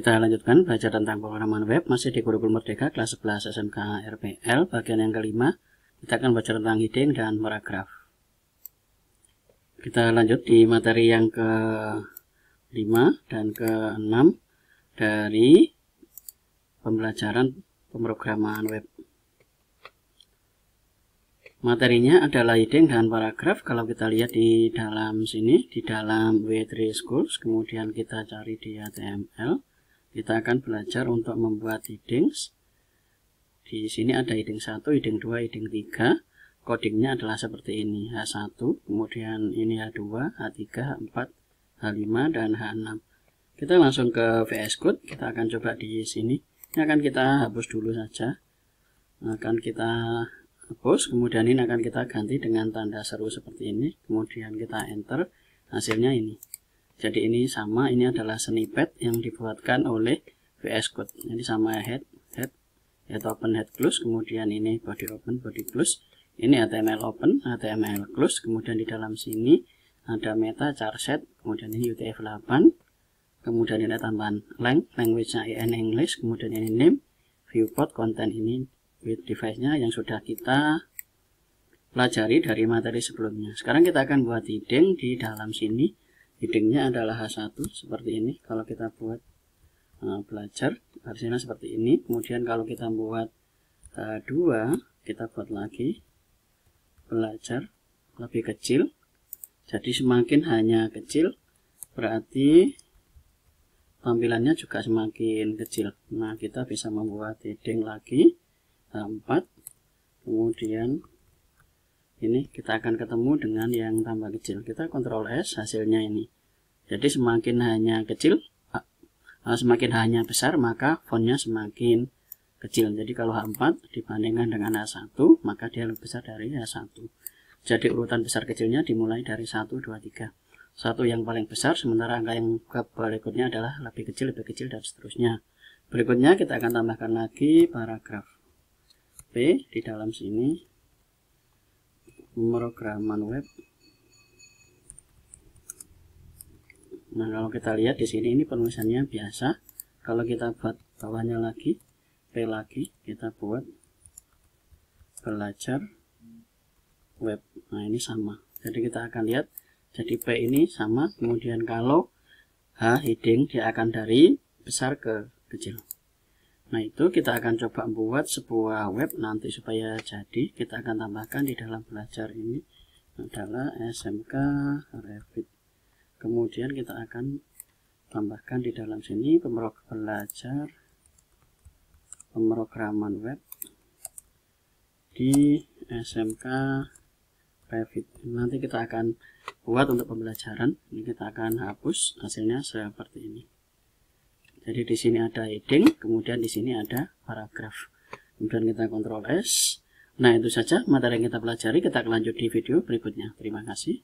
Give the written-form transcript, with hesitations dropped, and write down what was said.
Kita lanjutkan belajar tentang pemrograman web, masih di kurikulum Merdeka kelas 11 SMK RPL, bagian yang kelima. Kita akan belajar tentang heading dan paragraf. Kita lanjut di materi yang ke-5 dan ke-6 dari pembelajaran pemrograman web. Materinya adalah heading dan paragraf. Kalau kita lihat di dalam sini, di dalam W3 Schools, kemudian kita cari di HTML. Kita akan belajar untuk membuat headings. Di sini ada heading 1, heading 2, heading 3. Codingnya adalah seperti ini. H1, kemudian ini H2, H3, H4, H5, dan H6. Kita langsung ke VS Code. Kita akan coba di sini. Ini akan kita hapus dulu saja. Akan kita hapus. Kemudian ini akan kita ganti dengan tanda seru seperti ini. Kemudian kita enter. Hasilnya ini. Jadi ini sama, ini adalah snippet yang dibuatkan oleh VS Code. Jadi sama head open, head close, kemudian ini body open, body close. Ini HTML open, HTML close, kemudian di dalam sini ada meta, char set, kemudian ini UTF-8, kemudian ini tambahan length, language-nya in English, kemudian ini name, viewport, content ini with device-nya yang sudah kita pelajari dari materi sebelumnya. Sekarang kita akan buat heading di dalam sini. Headingnya adalah H1 seperti ini. Kalau kita buat belajar, hasilnya seperti ini. Kemudian kalau kita buat H2, kita buat lagi belajar lebih kecil. Jadi semakin hanya kecil, berarti tampilannya juga semakin kecil. Nah, kita bisa membuat heading lagi H4. Kemudian ini kita akan ketemu dengan yang tambah kecil. Kita Ctrl S, hasilnya ini. Jadi semakin hanya kecil, semakin hanya besar, maka fontnya semakin kecil. Jadi kalau H4 dibandingkan dengan H1, maka dia lebih besar dari H1. Jadi urutan besar kecilnya dimulai dari 1, 2, 3. 1 yang paling besar, sementara angka yang berikutnya adalah lebih kecil, dan seterusnya. Berikutnya kita akan tambahkan lagi paragraf. P di dalam sini. Pemrograman web. Nah, kalau kita lihat di sini, ini penulisannya biasa. Kalau kita buat bawahnya lagi, P lagi, kita buat belajar web. Nah, ini sama. Jadi kita akan lihat, jadi P ini sama. Kemudian kalau H heading, dia akan dari besar ke kecil. Nah, itu kita akan coba membuat sebuah web nanti supaya jadi. Kita akan tambahkan di dalam belajar ini adalah SMK Revit. Kemudian kita akan tambahkan di dalam sini belajar pemrograman web di SMK Revit. Nanti kita akan buat untuk pembelajaran. Ini kita akan hapus, hasilnya seperti ini. Jadi di sini ada heading, kemudian di sini ada paragraf. Kemudian kita Ctrl S. Nah, itu saja materi yang kita pelajari. Kita akan lanjut di video berikutnya. Terima kasih.